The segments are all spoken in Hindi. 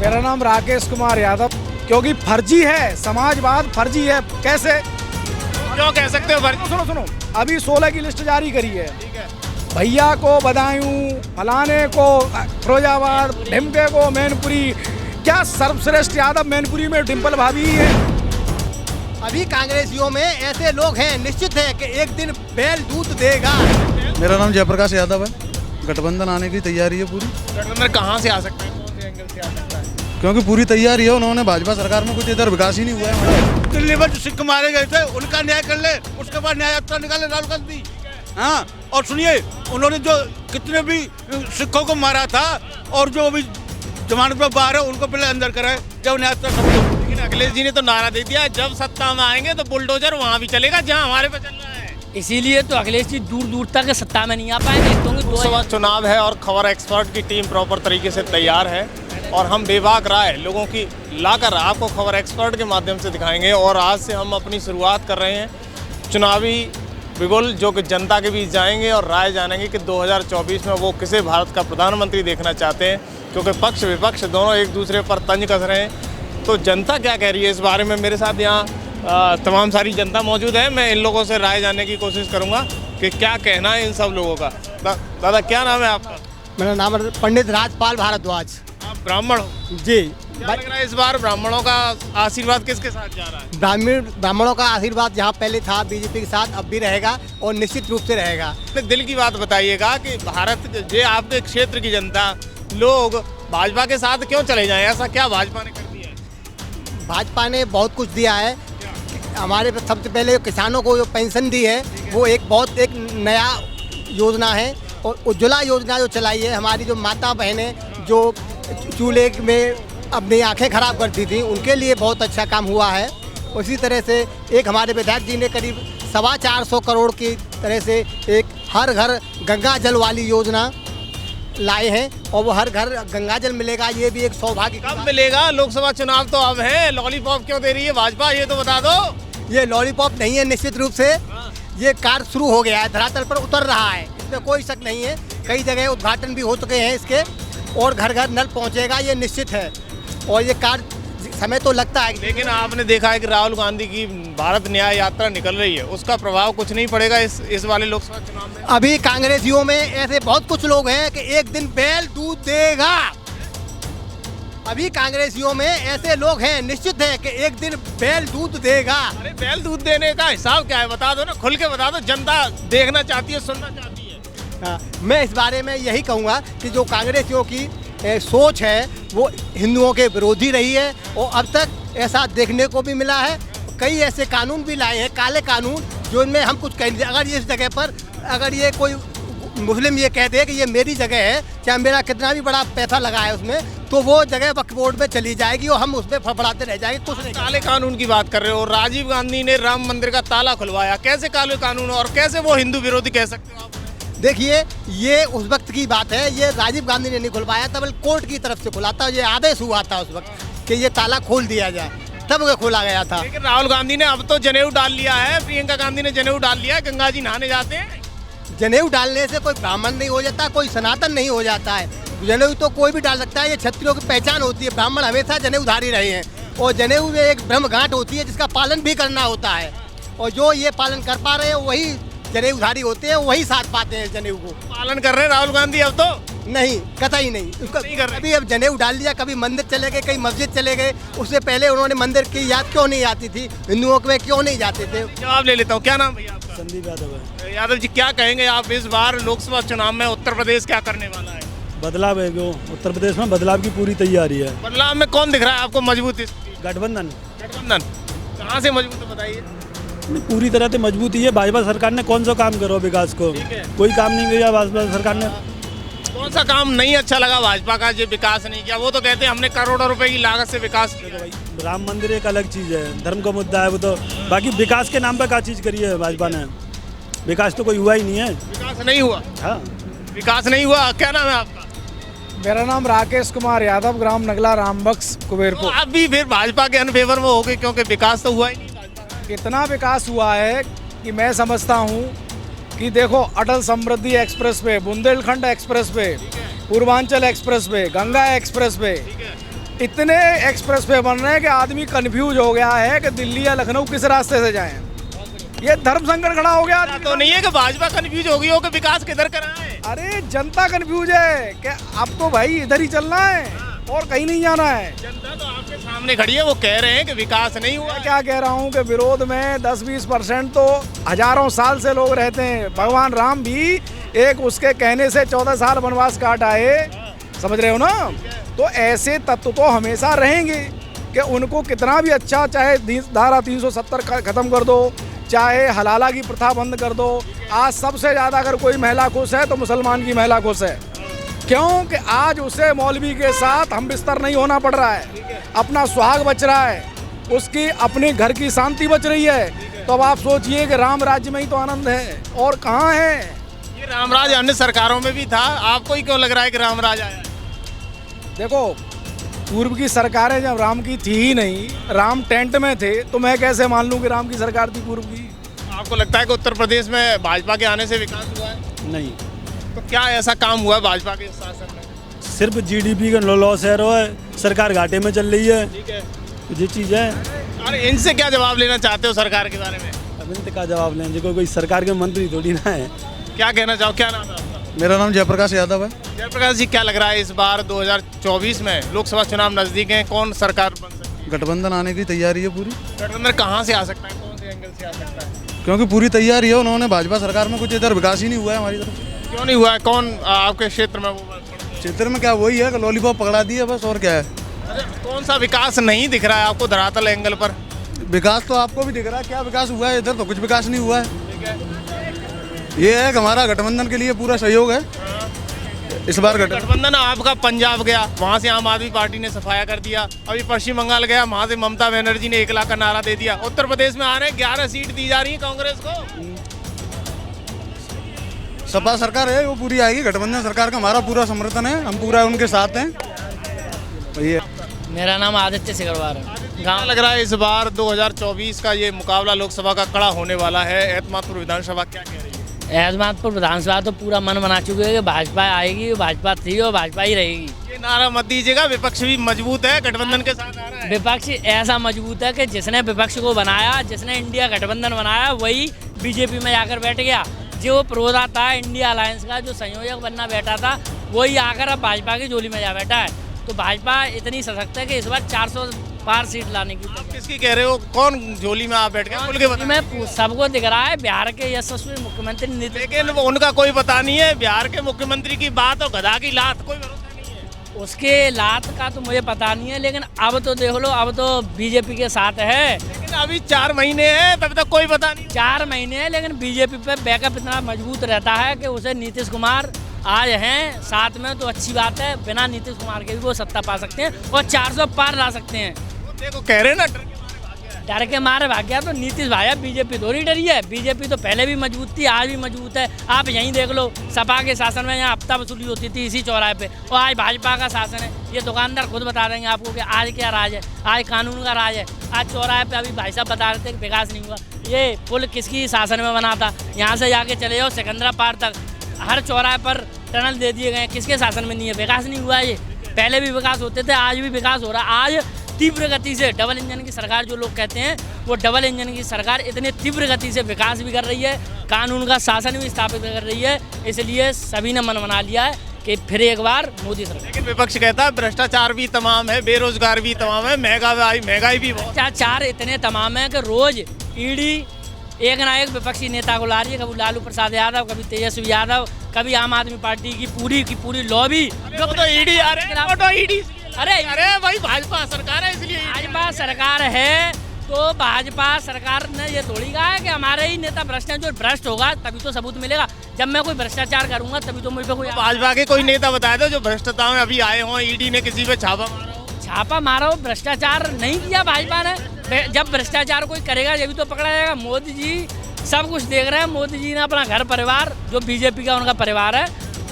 मेरा नाम राकेश कुमार यादव। क्योंकि फर्जी है, समाजवाद फर्जी है। कैसे, क्यों कह सकते हो फर्जी? सुनो सुनो, अभी 16 की लिस्ट जारी करी है। भैया को बदायूं, फलाने को फिरोजाबाद, ढिमके को मैनपुरी। क्या सर्वश्रेष्ठ यादव मैनपुरी में डिम्पल भाभी ही है? अभी कांग्रेसियों में ऐसे लोग हैं, निश्चित है कि एक दिन बैल दूध देगा। मेरा नाम जयप्रकाश यादव है। गठबंधन आने की तैयारी है पूरी। गठबंधन कहाँ से आ सकता है, कौन से एंगल से आ सकता है? क्योंकि पूरी तैयारी है। उन्होंने भाजपा सरकार में कुछ इधर विकास ही नहीं हुआ है। दिल्ली में जो सिक्के मारे गए थे उनका न्याय कर ले, उसके बाद न्याय यात्रा निकाले राहुल गांधी। हाँ, और सुनिए, उन्होंने जो कितने भी सिखों को मारा था और जो अभी जमानत पर बाहर है उनको पहले अंदर कराए, जब न्याय यात्रा खत्म। लेकिन अखिलेश जी ने तो नारा दे दिया, जब सत्ता में आएंगे तो बुलडोजर वहाँ भी चलेगा जहाँ हमारे पे चल रहा है। इसीलिए तो अखिलेश जी दूर दूर तक सत्ता में नहीं आ पाएंगे, क्योंकि लोकसभा चुनाव है और खबर एक्सपर्ट की टीम प्रॉपर तरीके से तैयार है और हम बेबाक राय लोगों की लाकर आपको खबर एक्सपर्ट के माध्यम से दिखाएंगे। और आज से हम अपनी शुरुआत कर रहे हैं चुनावी बिगुल, जो कि जनता के बीच जाएंगे और राय जानेंगे कि 2024 में वो किसे भारत का प्रधानमंत्री देखना चाहते हैं, क्योंकि पक्ष विपक्ष दोनों एक दूसरे पर तंज कस रहे हैं। तो जनता क्या कह रही है इस बारे में, मेरे साथ यहाँ तमाम सारी जनता मौजूद है। मैं इन लोगों से राय जानने की कोशिश करूँगा कि क्या कहना है इन सब लोगों का। दादा क्या नाम है आपका? मेरा नाम पंडित राजपाल भारद्वाज। आप ब्राह्मण हो जी। क्या लग रहा है इस बार ब्राह्मणों का आशीर्वाद किसके साथ जा रहा है? ब्राह्मणों का आशीर्वाद जहाँ पहले था बीजेपी के साथ, अब भी रहेगा और निश्चित रूप से रहेगा। अपने दिल की बात बताइएगा कि भारत जे आपके क्षेत्र की जनता लोग भाजपा के साथ क्यों चले जाएं? ऐसा क्या भाजपा ने कर दिया है? भाजपा ने बहुत कुछ दिया है। हमारे सबसे पहले किसानों को जो पेंशन दी है वो एक बहुत एक नया योजना है। और उज्ज्वला योजना जो चलाई है, हमारी जो माता बहनें जो चूल्हे में अपनी आंखें खराब करती थी, उनके लिए बहुत अच्छा काम हुआ है। उसी तरह से एक हमारे विधायक जी ने करीब 425 करोड़ की तरह से एक हर घर गंगा जल वाली योजना लाए हैं और वो हर घर गंगा जल मिलेगा। ये भी एक सौभाग्य। कब मिलेगा? लोकसभा चुनाव तो अब है, लॉलीपॉप क्यों दे रही है भाजपा, ये तो बता दो। ये लॉलीपॉप नहीं है, निश्चित रूप से ये कार्य शुरू हो गया है, धरातल पर उतर रहा है, इसमें कोई शक नहीं है। कई जगह उद्घाटन भी हो चुके हैं इसके और घर घर नल पहुंचेगा, ये निश्चित है। और ये कार्य समय तो लगता है। लेकिन आपने देखा है कि राहुल गांधी की भारत न्याय यात्रा निकल रही है, उसका प्रभाव कुछ नहीं पड़ेगा इस वाले लोकसभा चुनाव में? अभी कांग्रेसियों में ऐसे बहुत कुछ लोग हैं कि एक दिन बैल दूध देगा। अभी कांग्रेसियों में ऐसे लोग हैं, निश्चित है कि एक दिन बैल दूध देगा। अरे बैल दूध देने का हिसाब क्या है, बता दो ना, खुल के बता दो, जनता देखना चाहती है, सुनना चाहती है। मैं इस बारे में यही कहूँगा कि जो कांग्रेसियों की सोच है वो हिंदुओं के विरोधी रही है और अब तक ऐसा देखने को भी मिला है। कई ऐसे कानून भी लाए हैं, काले कानून, जो इनमें हम कुछ कह, अगर इस जगह पर अगर ये कोई मुस्लिम ये कहते हैं कि ये मेरी जगह है, चाहे मेरा कितना भी बड़ा पैसा लगा है उसमें, तो वो जगह वक्फ बोर्ड में चली जाएगी और हम उसमें फड़फड़ाते रह जाएंगे। कुछ नहीं। काले कानून की बात कर रहे हो, राजीव गांधी ने राम मंदिर का ताला खुलवाया, कैसे काले कानून और कैसे वो हिंदू विरोधी कह सकते हो आप? देखिए, ये उस वक्त की बात है, ये राजीव गांधी ने नहीं खुलवाया था, बल्कि कोर्ट की तरफ से खुला था। ये आदेश हुआ था उस वक्त कि ये ताला खोल दिया जाए, तब वो खोला गया था। लेकिन राहुल गांधी ने अब तो जनेऊ डाल लिया है, प्रियंका गांधी ने जनेऊ डाल लिया है, गंगा जी नहाने जाते हैं। जनेऊ डालने से कोई ब्राह्मण नहीं हो जाता, कोई सनातन नहीं हो जाता है। जनेऊ तो कोई भी डाल सकता है, ये क्षत्रियों की पहचान होती है। ब्राह्मण हमेशा जनेऊधारी रहे हैं और जनेऊ में एक ब्रह्मगांठ होती है जिसका पालन भी करना होता है, और जो ये पालन कर पा रहे हैं वही जनेऊधारी होते हैं, वही साथ पाते हैं जनेऊ को। पालन कर रहे हैं राहुल गांधी अब तो? नहीं, कतई नहीं। उसका कभी अब जनेऊ डाल लिया, कभी मंदिर चले गए, कहीं मस्जिद चले गए। उससे पहले उन्होंने मंदिर की याद क्यों नहीं आती थी, हिंदुओं में क्यों नहीं जाते थे? जवाब ले लेता हूँ। क्या नाम भैया आपका? संदीप यादव है। यादव जी, क्या कहेंगे आप इस बार लोकसभा चुनाव में उत्तर प्रदेश क्या करने वाला है? बदलाव है, वो उत्तर प्रदेश में बदलाव की पूरी तैयारी है। बदलाव में कौन दिख रहा है आपको मजबूत? गठबंधन। गठबंधन कहाँ से मजबूत है बताइए? पूरी तरह से मजबूती है। भाजपा सरकार ने कौन सा काम करो विकास को? कोई काम नहीं किया भाजपा सरकार ने। कौन सा काम नहीं अच्छा लगा भाजपा का जो विकास नहीं किया? वो तो कहते हैं हमने करोड़ों रुपए की लागत से विकास किया। भाई, राम मंदिर एक अलग चीज़ है, धर्म का मुद्दा है वो तो। बाकी विकास के नाम पर क्या चीज़ करी है भाजपा ने? विकास तो कोई हुआ ही नहीं है। विकास नहीं हुआ? हाँ, विकास नहीं हुआ। क्या नाम है आपका? मेरा नाम राकेश कुमार यादव, ग्राम नगला रामबक्स कुबेरपुर। आप भी फिर भाजपा के अनफेवर में हो गए, क्योंकि विकास तो हुआ ही नहीं। कितना विकास हुआ है कि मैं समझता हूँ कि देखो, Atal Samruddhi express way, Bundelkhand express way, Purvanchal express way, Ganga express way, इतने एक्सप्रेस वे बन रहे हैं कि आदमी कंफ्यूज हो गया है कि दिल्ली या लखनऊ किस रास्ते से जाएं। ये धर्म संकट खड़ा हो गया। तो नहीं है कि भाजपा कंफ्यूज हो गई हो कि विकास किधर कराएं। अरे जनता कंफ्यूज है कि अब तो भाई इधर ही चलना है और कहीं नहीं जाना है। जनता तो आपके सामने खड़ी है, वो कह रहे हैं कि विकास नहीं हुआ। मैं क्या कह रहा हूँ कि विरोध में 10-20% तो हजारों साल से लोग रहते हैं। भगवान राम भी एक उसके कहने से 14 साल वनवास काट आए, समझ रहे हो ना। तो ऐसे तत्व तो हमेशा रहेंगे कि उनको कितना भी अच्छा, चाहे धारा 370 खत्म कर दो, चाहे हलाला की प्रथा बंद कर दो। आज सबसे ज़्यादा अगर कोई महिला खुश है तो मुसलमान की महिला खुश है। क्यों कि आज उसे मौलवी के साथ हम बिस्तर नहीं होना पड़ रहा है, अपना सुहाग बच रहा है, उसकी अपने घर की शांति बच रही है। तो अब आप सोचिए कि राम राज्य में ही तो आनंद है और कहाँ है। ये रामराज अन्य सरकारों में भी था, आपको ही क्यों लग रहा है कि रामराज आया? देखो, पूर्व की सरकारें जब राम की थी ही नहीं, राम टेंट में थे, तो मैं कैसे मान लूँ कि राम की सरकार थी पूर्व की। आपको लगता है कि उत्तर प्रदेश में भाजपा के आने से विकास हुआ है? नहीं, तो क्या ऐसा काम हुआ है भाजपा के शासन में? सिर्फ जीडीपी का लॉस है, सरकार घाटे में चल रही है। ठीक है, ये चीज़ है। अरे इनसे क्या जवाब लेना चाहते हो सरकार के बारे में? अब इनसे क्या जवाब लें, देखो कोई सरकार के मंत्री थोड़ी ना है। क्या कहना चाहो, क्या नाम है आपका? मेरा नाम जयप्रकाश यादव है। जयप्रकाश जी, क्या लग रहा है इस बार 2024 में लोकसभा चुनाव नजदीक हैं, कौन सरकार बन सकती है? गठबंधन आने की तैयारी है पूरी। गठबंधन कहाँ से आ सकता है, कौन से एंगल से आ सकता है? क्योंकि पूरी तैयारी है। उन्होंने भाजपा सरकार में कुछ इधर विकास ही नहीं हुआ है हमारी तरफ। क्यों नहीं हुआ है? कौन आपके क्षेत्र में वो क्षेत्र में क्या वही है कि लॉलीपॉप पकड़ा दिया बस, और क्या है। अच्छा, कौन सा विकास नहीं दिख रहा है आपको धरातल एंगल पर? विकास तो आपको भी दिख रहा है, क्या विकास हुआ है इधर, तो कुछ विकास नहीं हुआ है। ये है कि हमारा गठबंधन के लिए पूरा सहयोग है इस बार। गठबंधन आपका पंजाब गया, वहाँ से आम आदमी पार्टी ने सफाया कर दिया। अभी पश्चिम बंगाल गया, वहाँ से ममता बनर्जी ने 1 लाख का नारा दे दिया। उत्तर प्रदेश में आ रहे 11 सीट दी जा रही है कांग्रेस को। सपा सरकार है, वो पूरी आएगी। गठबंधन सरकार का हमारा पूरा समर्थन है, हम पूरा उनके साथ हैं। ये मेरा नाम आदित्य सिगरवार है। क्या लग रहा है इस बार 2024 का ये मुकाबला लोकसभा का कड़ा होने वाला है? एतमादपुर विधानसभा क्या कह रही है? एतमादपुर विधानसभा तो पूरा मन बना चुके हैं कि भाजपा आएगी, भाजपा थी और भाजपा ही रहेगी। ये नारा मत दीजिएगा, विपक्ष भी मजबूत है, गठबंधन के साथ आ रहा है। विपक्ष ऐसा मजबूत है कि जिसने विपक्ष को बनाया, जिसने इंडिया गठबंधन बनाया, वही बीजेपी में जाकर बैठ गया। जो प्रोदा था इंडिया अलायंस का, जो संयोजक बनना बैठा था, वही आकर अब भाजपा की झोली में जा बैठा है। तो भाजपा इतनी सशक्त है कि इस बार 400 पार सीट लाने की। आप किसकी कह रहे हो? कौन झोली में आप बैठ गए? मैं सबको दिख रहा है बिहार के यशस्वी मुख्यमंत्री नीतीश, लेकिन उनका कोई पता नहीं है। बिहार के मुख्यमंत्री की बात और गधा की लात, कोई भरोसा नहीं है। उसके लात का तो मुझे पता नहीं है, लेकिन अब तो देख लो, अब तो बीजेपी के साथ है। लेकिन अभी 4 महीने हैं, तब तक कोई पता नहीं। 4 महीने हैं, लेकिन बीजेपी पे बैकअप इतना मजबूत रहता है कि उसे नीतीश कुमार आज हैं साथ में, तो अच्छी बात है। बिना नीतीश कुमार के भी वो सत्ता पा सकते हैं और 400 पार ला सकते हैं। देखो कह रहे हैं ना, डर के मारे भाग गया तो नीतीश भाई। बीजेपी थोड़ी डरी है, बीजेपी तो पहले भी मजबूत थी, आज भी मजबूत है। आप यहीं देख लो, सपा के शासन में यहाँ हफ्ता वसूली होती थी इसी चौराहे पे, और आज भाजपा का शासन है। ये दुकानदार खुद बता देंगे आपको कि आज क्या राज है, आज कानून का राज है। आज चौराहे पे अभी भाई साहब बता रहे थे कि विकास नहीं हुआ। ये पुल किसकी शासन में बना था? यहाँ से जाके चले जाओ सिकंदरा पार तक, हर चौराहे पर टनल दे दिए गए, किसके शासन में नहीं है? विकास नहीं हुआ। ये पहले भी विकास होते थे, आज भी विकास हो रहा है। आज तीव्र गति से डबल इंजन की सरकार जो लोग कहते हैं, वो डबल इंजन की सरकार इतने तीव्र गति से विकास भी कर रही है, कानून का शासन भी स्थापित कर रही है। इसलिए सभी ने मन बना लिया है कि फिर एक बार मोदी सरकार। लेकिन विपक्ष कहता है भ्रष्टाचार भी तमाम है, बेरोजगार भी तमाम है, महंगाई भी बहुत। भ्रष्टाचार इतने तमाम है कि रोज ईडी एक ना एक विपक्षी नेता को ला रही है। कभी लालू प्रसाद यादव, कभी तेजस्वी यादव, कभी आम आदमी पार्टी की पूरी लॉबी। तो ईडी आ रहे हैं, तो ईडी अरे भाई भाजपा सरकार है, इसलिए भाजपा सरकार है। तो भाजपा सरकार ने ये थोड़ी कहा है कि हमारे ही नेता भ्रष्ट हैं। जो भ्रष्ट होगा तभी तो सबूत मिलेगा। जब मैं कोई भ्रष्टाचार करूंगा तभी तो मुझ पर कोई। भाजपा के कोई नेता बताए थे जो भ्रष्टता में अभी आए हों, ईडी ने किसी पे छापा मारा हो? छापा मारा हो, भ्रष्टाचार नहीं किया भाजपा ने। जब भ्रष्टाचार कोई करेगा जब तो पकड़ा जाएगा। मोदी जी सब कुछ देख रहे हैं। मोदी जी ने अपना घर परिवार, जो बीजेपी का उनका परिवार है,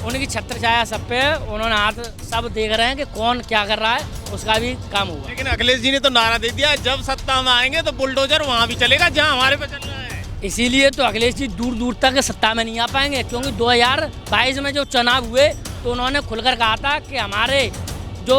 उनकी छत्र छाया सब पे है। उन्होंने हाथ सब देख रहे हैं कि कौन क्या कर रहा है, उसका भी काम हुआ। लेकिन अखिलेश जी ने तो नारा दे दिया, जब सत्ता में आएंगे तो बुलडोजर वहाँ भी चलेगा जहाँ हमारे पे चल रहा है। इसीलिए तो अखिलेश जी दूर दूर तक सत्ता में नहीं आ पाएंगे, क्योंकि 2022 में जो चुनाव हुए तो उन्होंने खुलकर कहा था कि हमारे जो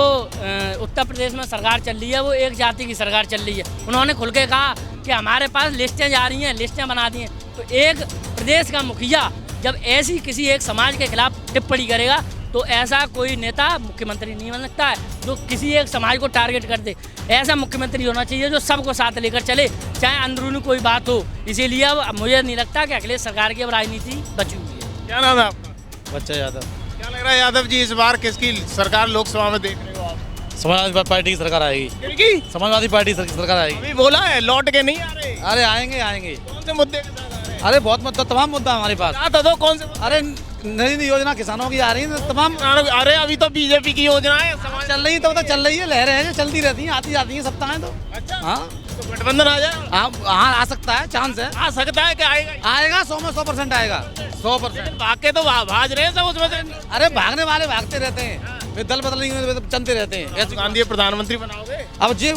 उत्तर प्रदेश में सरकार चल रही है वो एक जाति की सरकार चल रही है। उन्होंने खुल के कहा कि हमारे पास लिस्टें जा रही हैं, लिस्टें बना दी हैं। तो एक प्रदेश का मुखिया जब ऐसी किसी एक समाज के खिलाफ टिप्पणी करेगा तो ऐसा कोई नेता मुख्यमंत्री नहीं बन सकता है जो किसी एक समाज को टारगेट कर दे। ऐसा मुख्यमंत्री होना चाहिए जो सबको साथ लेकर चले, चाहे अंदरूनी कोई बात हो। इसीलिए अब मुझे नहीं लगता कि अखिलेश सरकार की अब राजनीति बची हुई है। क्या नाम है आपका? बच्चा यादव। क्या लग रहा है यादव जी, इस बार किसकी सरकार लोकसभा में देख रहे हो आप? समाजवादी पार्टी की सरकार आएगी। किसकी? समाजवादी पार्टी की सरकार आएगी। अभी बोला है लौट के नहीं आ रहे। अरे आएंगे आएंगे। कौन से मुद्दे के साथ आ रहे हैं? अरे बहुत मुद्दा, तमाम मुद्दा हमारे पास। बता दो कौन से? अरे नई योजना किसानों की आ रही है तमाम। अरे अभी तो बीजेपी की योजना है, समाज चल रही है, तो चल रही है, लहरें हैं जो चलती रहती हैं, आती जाती हैं सप्ताह तो। अच्छा, हाँ तो गठबंधन आ जाए। हाँ आ सकता है, चांस है। आ सकता है कि आएगा? आएगा 100 में 100% आएगा, 100%। भाग के तो भाज रहे हैं सब उसमें से। अरे भागने वाले भागते रहते हैं, फिर दल बदलेंगे चलते रहते हैं। ऐसे गांधी प्रधानमंत्री बनाओगे? अब जो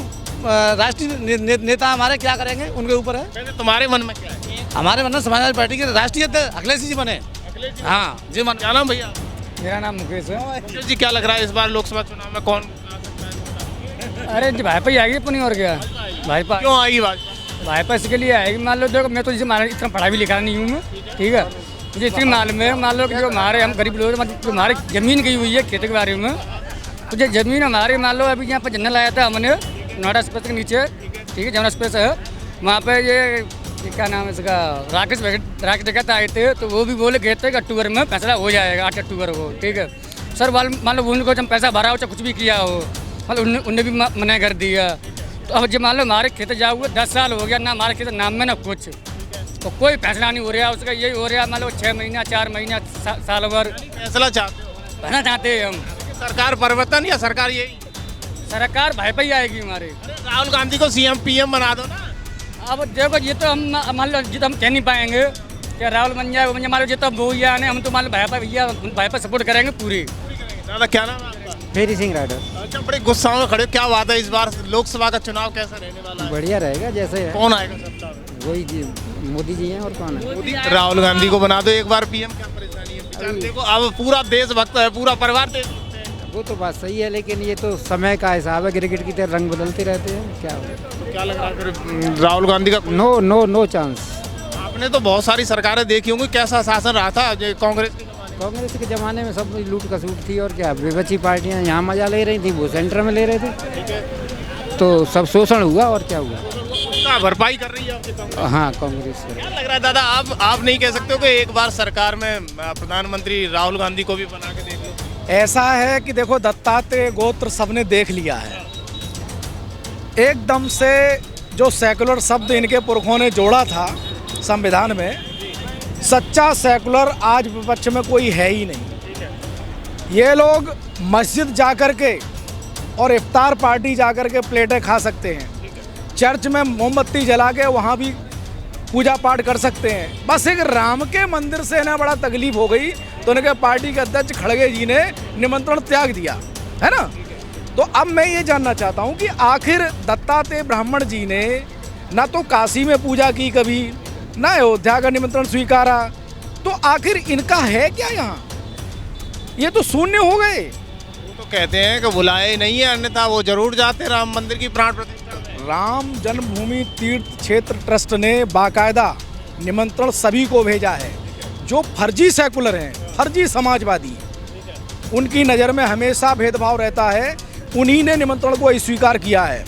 राष्ट्रीय नेता हमारे क्या करेंगे उनके ऊपर है। वैसे तुम्हारे मन में क्या है? हमारे मन में समाजवादी पार्टी के राष्ट्रीय अध्यक्ष अखिलेश जी बने। हाँ जी मन। क्या नाम भैया? मेरा नाम मुकेश है। मुकेश जी, क्या लग रहा है इस बार लोकसभा चुनाव में कौन आ सकता है? अरे भाजपा ही आएगी अपनी, और क्या भाजपा। क्यों आएगी भाजपा? भाजपा इसके लिए आएगी, मान लो देखो मैं तो जैसे इतना पढ़ा भी लिखा नहीं हूँ मैं, ठीक है। मुझे इसकी मालूम है, मान लो कि जो हमारे हम गरीब लोग जो हमारे जमीन गई हुई है खेती के बारे में, तो जो जमीन हमारे मान लो अभी यहाँ पर जंगल लाया था हमने नोएडा एक्सप्रेस के नीचे, ठीक है, जमुना एक्सप्रेस है वहाँ पे ये क्या नाम है इसका, राकेश टिकट आए थे, तो वो भी बोले गए थे कि अक्टूबर में फैसला हो जाएगा, 8 अक्टूबर को, ठीक है। सर मान लो उनको जब पैसा भरा हो चाहे कुछ भी किया हो, मतलब उनने भी मना कर दिया। तो अब जब मान लो हमारे खेत जाओ हुए 10 साल हो गया ना, हमारे खेत नाम में ना कुछ, तो कोई फैसला नहीं हो रहा उसका। यही हो रहा मान लो 6 महीना 4 महीना साल भर फैसला चाहते हो? भरना चाहते हैं हम। सरकार परिवर्तन या सरकार यही? सरकार भाजपा ही आएगी हमारे। राहुल गांधी को सीएम पीएम बना दो ना। अब देखो ये तो हम मान लो जितना हम कह नहीं पाएंगे कि राहुल बन जाए, मान लो जितना वो ही आने, हम तो मान लो भाजपा भैया भाजपा सपोर्ट करेंगे पूरी। दादा क्या नाम है आपका? फेरी सिंह राइडर। अच्छा, बड़े गुस्सा में खड़े, क्या बात है इस बार लोकसभा का चुनाव कैसा रहने वाला है? बढ़िया रहेगा जैसे कौन आएगा सत्ता में? वही जी मोदी जी हैं और कौन है। मोदी। राहुल गांधी को बना दो एक बार पीएम, क्या परेशानी है? बेचारे देखो अब पूरा देशभक्त है, पूरा परिवार देशभक्त है। वो तो बात सही है, लेकिन ये तो समय का हिसाब है, क्रिकेट की तरह रंग बदलते रहते हैं, क्या तो क्या लग रहा है फिर राहुल गांधी का? No chance. आपने तो बहुत सारी सरकारें देखी होंगी, कैसा शासन रहा था कांग्रेस के ज़माने में? कांग्रेस के ज़माने में सब लूट खसूट थी, और क्या विपक्षी पार्टियां यहाँ मजा ले रही थी, वो सेंटर में ले रहे थे, तो सब शोषण हुआ और क्या हुआ। उसका भरपाई कर रही है आपके कांग्रेस? हाँ कांग्रेस। क्या लग रहा है दादा, आप नहीं कह सकते हो कि एक बार सरकार में प्रधानमंत्री राहुल गांधी को भी बना के देख लो? ऐसा है कि देखो दत्तात्रेय गोत्र सबने देख लिया है एकदम से। जो सेकुलर शब्द इनके पुरखों ने जोड़ा था संविधान में, सच्चा सेकुलर आज विपक्ष में कोई है ही नहीं। ये लोग मस्जिद जाकर के और इफ्तार पार्टी जाकर के प्लेटें खा सकते हैं, चर्च में मोमबत्ती जला के वहाँ भी पूजा पाठ कर सकते हैं। बस एक राम के मंदिर से ना बड़ा तकलीफ हो गई तो उनके पार्टी के अध्यक्ष खड़गे जी ने निमंत्रण त्याग दिया, है ना। तो अब मैं ये जानना चाहता हूँ कि आखिर दत्तात्रेय ब्राह्मण जी ने ना तो काशी में पूजा की कभी, ना अयोध्या का निमंत्रण स्वीकारा, तो आखिर इनका है क्या यहाँ? ये तो शून्य हो गए। वो तो कहते हैं कि बुलाए नहीं है, अन्यथा वो जरूर जाते राम मंदिर की प्राण प्रतिष्ठा। राम जन्मभूमि तीर्थ क्षेत्र ट्रस्ट ने बाकायदा निमंत्रण सभी को भेजा है। जो फर्जी सेकुलर हैं, फर्जी समाजवादी, उनकी नज़र में हमेशा भेदभाव रहता है, उन्हीं ने निमंत्रण को स्वीकार किया है।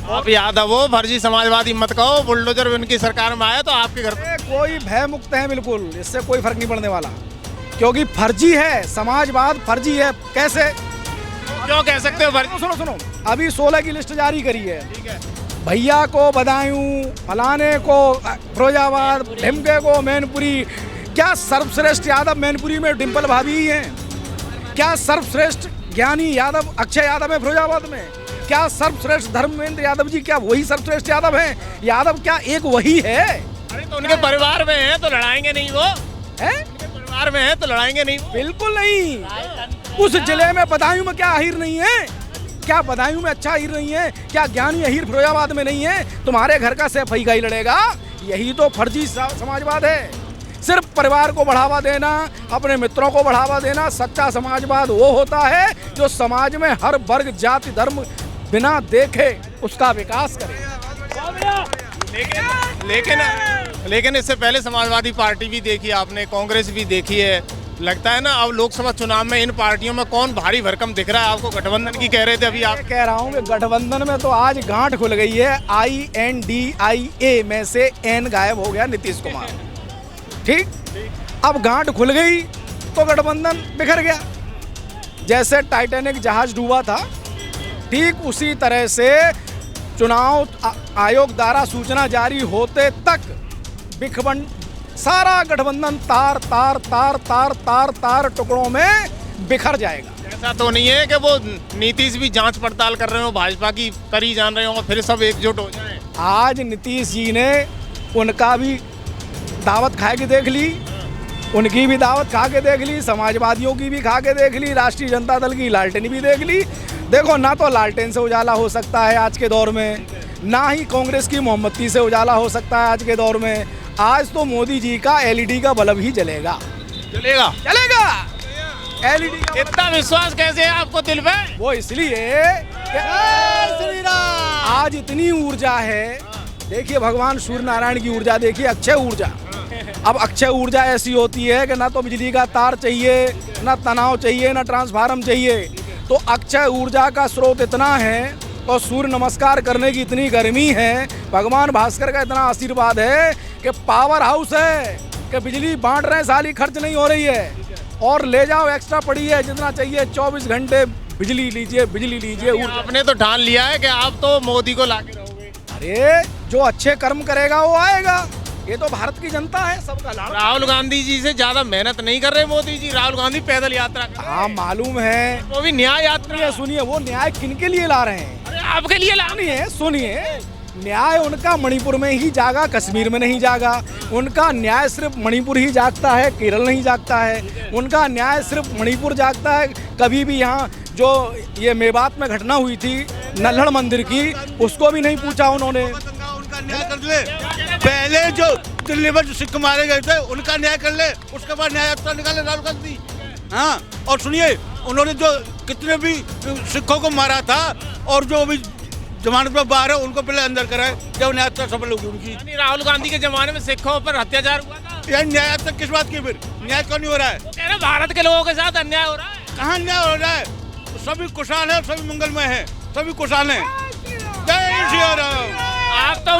आप याद है वो फर्जी समाजवादी मत कहो, बुलडोजर उनकी सरकार में आया तो आपके घर पे कोई भय मुक्त है बिल्कुल, इससे कोई फर्क नहीं पड़ने वाला, क्योंकि फर्जी है, समाजवाद फर्जी है। कैसे? क्यों कह सकते हो फर्जी? सुनो, अभी 16 की लिस्ट जारी करी है, भैया को बदायूं, फलाने को फिरोजाबाद, ढिमके को मैनपुरी। क्या सर्वश्रेष्ठ यादव मैनपुरी में डिम्पल भाभी ही हैं? क्या सर्वश्रेष्ठ ज्ञानी यादव अक्षय यादव है फिरोजाबाद में? क्या सर्वश्रेष्ठ धर्मेंद्र यादव जी क्या वही सर्वश्रेष्ठ यादव हैं? यादव क्या एक वही है? अरे तो उनके परिवार में है तो लड़ाएंगे नहीं वो? हैं? उनके परिवार में है तो लड़ाएंगे नहीं वो? बिल्कुल नहीं। उस जिले में बदायूं में क्या अहीर नहीं है? क्या बदायूं में अच्छा अहीर नहीं है? क्या ज्ञानी अहीर फिरोजाबाद में नहीं है? तुम्हारे घर का सैफ ही का ही लड़ेगा। यही तो फर्जी समाजवाद है। सिर्फ परिवार को बढ़ावा देना, अपने मित्रों को बढ़ावा देना। सच्चा समाजवाद वो होता है जो समाज में हर वर्ग, जाति, धर्म बिना देखे उसका विकास करे। लेकिन इससे पहले समाजवादी पार्टी भी देखी आपने, कांग्रेस भी देखी है। लगता है ना अब लोकसभा चुनाव में इन पार्टियों में कौन भारी भरकम दिख रहा है आपको? गठबंधन की कह रहे थे अभी आप। कह रहा हूँ कि गठबंधन में तो आज गांठ खुल गई है। INDIA में से N गायब हो गया, नीतीश कुमार। ठीक, अब गांठ खुल गई तो गठबंधन बिखर गया। जैसे टाइटैनिक जहाज डूबा था, ठीक उसी तरह से चुनाव आयोग द्वारा सूचना जारी होते तक बिखबन सारा गठबंधन तार तार तार तार तार तार टुकड़ों में बिखर जाएगा। ऐसा तो नहीं है कि वो नीतीश भी जांच पड़ताल कर रहे हो, भाजपा की करी जान रहे हो, फिर सब एकजुट हो जाए? आज नीतीश जी ने उनका भी दावत खा के देख ली, उनकी भी दावत खा के देख ली, समाजवादियों की भी खा के देख ली, राष्ट्रीय जनता दल की लालटेन भी देख ली। देखो, ना तो लालटेन से उजाला हो सकता है आज के दौर में, ना ही कांग्रेस की मोमबत्ती से उजाला हो सकता है आज के दौर में। आज तो मोदी जी का LED का बल्ब ही जलेगा। LED का। इतना विश्वास कैसे है आपको दिल में? वो इसलिए कि आज इतनी ऊर्जा है। देखिए, भगवान सूर्य नारायण की ऊर्जा देखिए, अक्षय ऊर्जा। अब अक्षय ऊर्जा ऐसी होती है कि ना तो बिजली का तार चाहिए, ना तनाव चाहिए, ना ट्रांसफार्मर चाहिए। तो अक्षय ऊर्जा का स्रोत इतना है और सूर्य नमस्कार करने की इतनी गर्मी है, भगवान भास्कर का इतना आशीर्वाद है कि पावर हाउस है कि बिजली बांट रहे हैं, साली खर्च नहीं हो रही है। और ले जाओ, एक्स्ट्रा पड़ी है, जितना चाहिए 24 घंटे बिजली लीजिए, बिजली लीजिए। आपने तो ठान लिया है कि आप तो मोदी को लाके रहोगे। अरे, जो अच्छे कर्म करेगा वो आएगा। ये तो भारत की जनता है, सबका लाड़। राहुल गांधी जी से ज्यादा मेहनत नहीं कर रहे मोदी जी। राहुल गांधी पैदल यात्रा कर रहे हैं। हाँ, मालूम है। वो भी न्याय यात्रा। सुनिए, वो न्याय किनके लिए ला रहे हैं? अरे आपके लिए लानी है। सुनिए, न्याय उनका मणिपुर में ही जागा, कश्मीर में नहीं जागा। उनका न्याय सिर्फ मणिपुर ही जागता है, केरल नहीं जागता है। उनका न्याय सिर्फ मणिपुर जागता है। कभी भी यहाँ जो ये मेवात में घटना हुई थी नल्हड़ मंदिर की, उसको भी नहीं पूछा उन्होंने। उनका न्याय कर ले। पहले जो दिल्ली में जो सिख मारे गए थे उनका न्याय कर ले, उसके बाद न्याय यात्रा निकाले राहुल गांधी। हाँ, और सुनिए, उन्होंने जो कितने भी सिखों को मारा था और जो अभी जमानत पर बाहर है उनको पहले अंदर कराए, जब न्याय यात्रा सफल होगी उनकी। राहुल गांधी के जमाने में सिखों पर अत्याचार हुआ था। यार न्याय यात्रा किस बात की? फिर न्याय क्यों नहीं हो रहा है? कह रहे भारत के लोगों के साथ अन्याय हो रहा है। कहाँ न्याय हो रहा है? सभी खुशहाल है, सभी मंगलमय है, सभी खुशहाल है। जय श्री राम। आप तो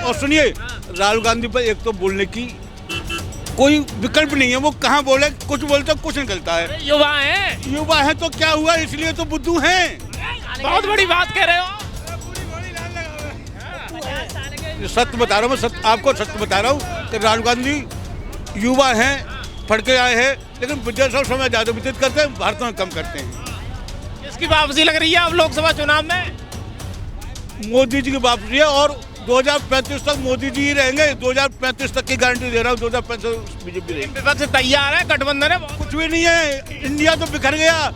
और सुनिए, राहुल गांधी पर एक तो बोलने की कोई विकल्प नहीं है। वो कहाँ बोले, कुछ बोलते कुछ निकलता है। युवा है तो क्या हुआ, इसलिए तो बुद्धू हैं। बहुत बड़ी बात कह रहे हो। सत्य बता रहा हूँ मैं, आपको सत्य बता रहा हूँ कि राहुल गांधी युवा हैं, पढ़ के आए हैं, लेकिन विदेश समय ज़्यादा व्यतीत करते हैं, भारत में कम करते हैं। इसकी वापसी लग रही है अब लोकसभा चुनाव में? मोदी जी की वापसी है और 2035 तक मोदी जी ही रहेंगे। 2035 तक की गारंटी दे रहा हूँ। 2035 बीजेपी रहेगी। विपक्ष से तैयार है, गठबंधन है। कुछ भी नहीं है। इंडिया तो बिखर गया।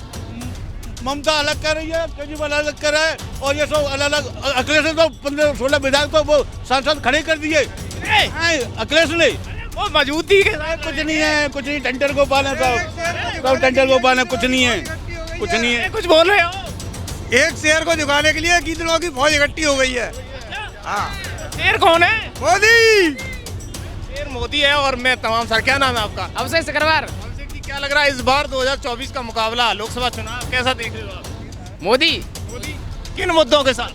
ममता अलग कर रही है, केजरीवाल अलग कर रहा है, और ये सब अलग अलग। अखिलेश ने तो 15-16 विधायक तो वो सांसद खड़े कर दिए अखिलेश ने। वो मजबूती के साथ कुछ नहीं है, कुछ नहीं। टंडन गोपाल है सब टंडन गोपाल है, कुछ नहीं है, कुछ नहीं है। कुछ बोल रहे हो? एक शेर को झुकाने के लिए गीदड़ों की फौज इकट्ठी हो गई है। हाँ, शेर कौन है? मोदी। शेर मोदी है। और मैं तमाम सर, क्या नाम है आपका? अभिषेक सिकरवार। अभिषेक जी, क्या लग रहा है इस बार 2024 का मुकाबला, लोकसभा चुनाव कैसा देख रहे हो आप? मोदी। किन मुद्दों के साथ?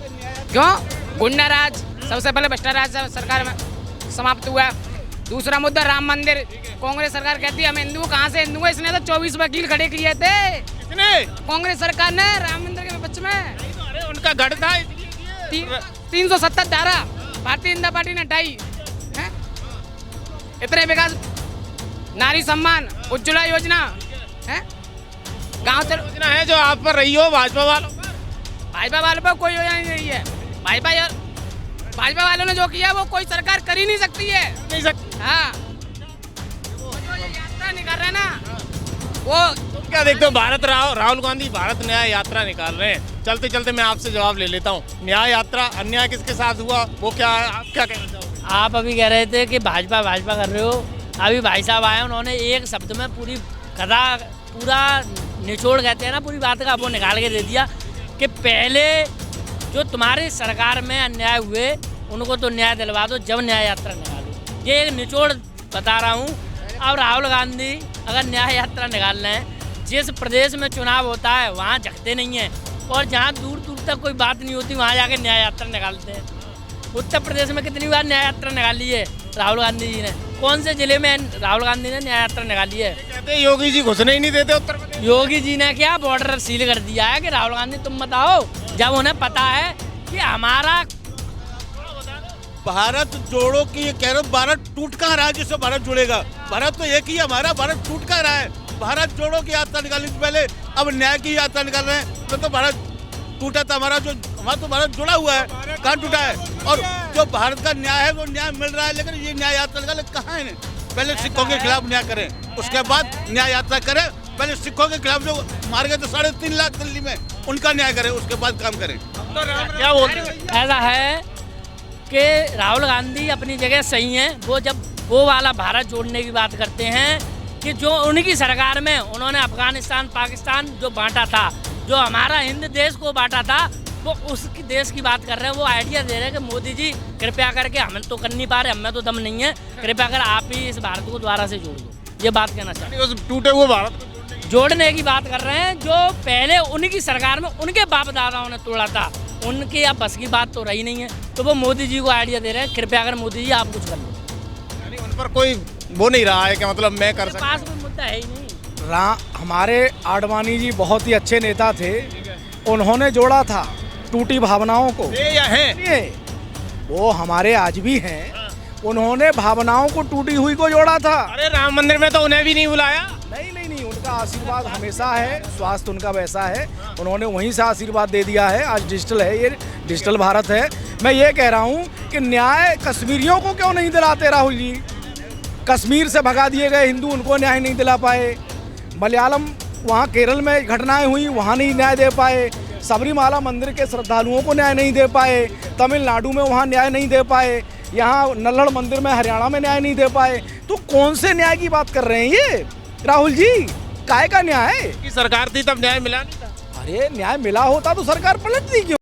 क्यों? गुंडा राज, सबसे पहले भ्रष्टाचार सरकार में समाप्त हुआ। दूसरा मुद्दा राम मंदिर। कांग्रेस सरकार कहती है हम हिंदू, कहाँ से हिंदू है? इसने तो 24 वकील खड़े किए थे। किसने? कांग्रेस सरकार ने राम मंदिर के पक्ष में। अरे उनका गढ़ था। 370 धारा भारतीय जनता पार्टी ने हटाई है। इतने विकास, नारी सम्मान, उज्ज्वला योजना है, गाँव योजना है जो आप पर रही हो भाजपा वालों पर। भाजपा वालों पर कोई योजना नहीं रही है। भाजपा वालों ने जो किया वो कोई सरकार कर ही नहीं सकती है। नहीं सकती। हाँ, जो ये यात्रा निकाल रहे हैं ना, वो तुम क्या देखते हो? भारत राहुल गांधी भारत न्याय यात्रा निकाल रहे हैं। चलते चलते मैं आपसे जवाब ले लेता हूँ। न्याय यात्रा अन्याय किसके साथ हुआ, वो क्या, आप क्या कहना चाहोगे? आप अभी कह रहे थे कि भाजपा भाजपा कर रहे हो, अभी भाई साहब आए, उन्होंने एक शब्द में पूरी कथा, पूरा निचोड़ कहते हैं ना, पूरी बात का वो निकाल के दे दिया कि पहले जो तुम्हारी सरकार में अन्याय हुए उनको तो न्याय दिलवा दो, जब न्याय यात्रा निकालो। ये एक निचोड़ बता रहा हूँ। और राहुल गांधी अगर न्याय यात्रा निकाल रहे हैं, जिस प्रदेश में चुनाव होता है वहाँ झकते नहीं हैं, और जहाँ दूर दूर तक कोई बात नहीं होती वहाँ जाके न्याय यात्रा निकालते हैं। उत्तर प्रदेश में कितनी बार न्याय यात्रा निकाली है राहुल गांधी जी ने? कौन से जिले में राहुल गांधी ने न्याय यात्रा निकाली है? कहते योगी जी घुसने ही नहीं देते उत्तर प्रदेश। योगी जी ने क्या बॉर्डर सील कर दिया है कि राहुल गांधी तुम बताओ, जब उन्हें पता है कि हमारा भारत जोड़ो की ये कह रहे हो, भारत टूट कहाँ रहा है जिससे भारत जुड़ेगा? भारत तो एक ही है हमारा, भारत टूट कहाँ रहा है? भारत जोड़ो की यात्रा निकालने से पहले अब न्याय की यात्रा निकाल रहे हैं। तो भारत टूटा था हमारा, जो हमारा तो भारत जुड़ा हुआ है, कहाँ टूटा है? और जो भारत का न्याय है वो न्याय मिल रहा है, लेकिन ये न्याय यात्रा निकाले कहाँ है? पहले सिखों के खिलाफ न्याय करें, उसके बाद न्याय यात्रा करें। पहले सिखों के खिलाफ जो मार गए थे 3.5 लाख दिल्ली में, उनका न्याय करें, उसके बाद काम करें। क्या बोलते हैं? ऐसा है कि राहुल गांधी अपनी जगह सही हैं। वो जब वो वाला भारत जोड़ने की बात करते हैं कि जो उनकी सरकार में उन्होंने अफगानिस्तान पाकिस्तान जो बांटा था, जो हमारा हिंद देश को बांटा था, वो उसकी देश की बात कर रहे हैं। वो आइडिया दे रहे हैं कि मोदी जी कृपया करके, हम तो कर नहीं पा रहे, हमें तो दम नहीं है, कृपया कर आप ही इस भारत को दोबारा से जोड़ दो। ये बात कहना चाहते हैं। उस टूटे हुए भारत को जोड़ने की बात कर रहे हैं, जो पहले उनकी सरकार में उनके बाप दादाओं ने तोड़ा था, उनकी अब बस की बात तो रही नहीं है। तो वो मोदी जी को आइडिया दे रहे हैं, कृपया कर मोदी जी आप कुछ कर लो। यानी उन पर कोई वो नहीं रहा है कि मतलब मैं कर सकता। पास कोई मुद्दा है ही नहीं। हमारे आडवाणी जी बहुत ही अच्छे नेता थे, उन्होंने जोड़ा था टूटी भावनाओं को। ये या है सुनिए, वो हमारे आज भी हैं, उन्होंने भावनाओं को टूटी हुई को जोड़ा था। अरे राम मंदिर में तो उन्हें भी नहीं बुलाया। नहीं, उनका आशीर्वाद हमेशा है, स्वास्थ्य उनका वैसा है, उन्होंने वहीं से आशीर्वाद दे दिया है। आज डिजिटल है, ये डिजिटल भारत है। मैं ये कह रहा हूँ कि न्याय कश्मीरियों को क्यों नहीं दिलाते राहुल जी? कश्मीर से भगा दिए गए हिंदू, उनको न्याय नहीं दिला पाए। मलयालम, वहाँ केरल में घटनाएं हुई, वहाँ नहीं न्याय दे पाए। सबरीमाला मंदिर के श्रद्धालुओं को न्याय नहीं दे पाए। तमिलनाडु में वहाँ न्याय नहीं दे पाए। यहाँ नल्लड़ मंदिर में हरियाणा में न्याय नहीं दे पाए। तो कौन से न्याय की बात कर रहे हैं ये राहुल जी? काय का न्याय? की सरकार थी तब न्याय मिला नहीं था। अरे न्याय मिला होता तो सरकार पलटती क्यों?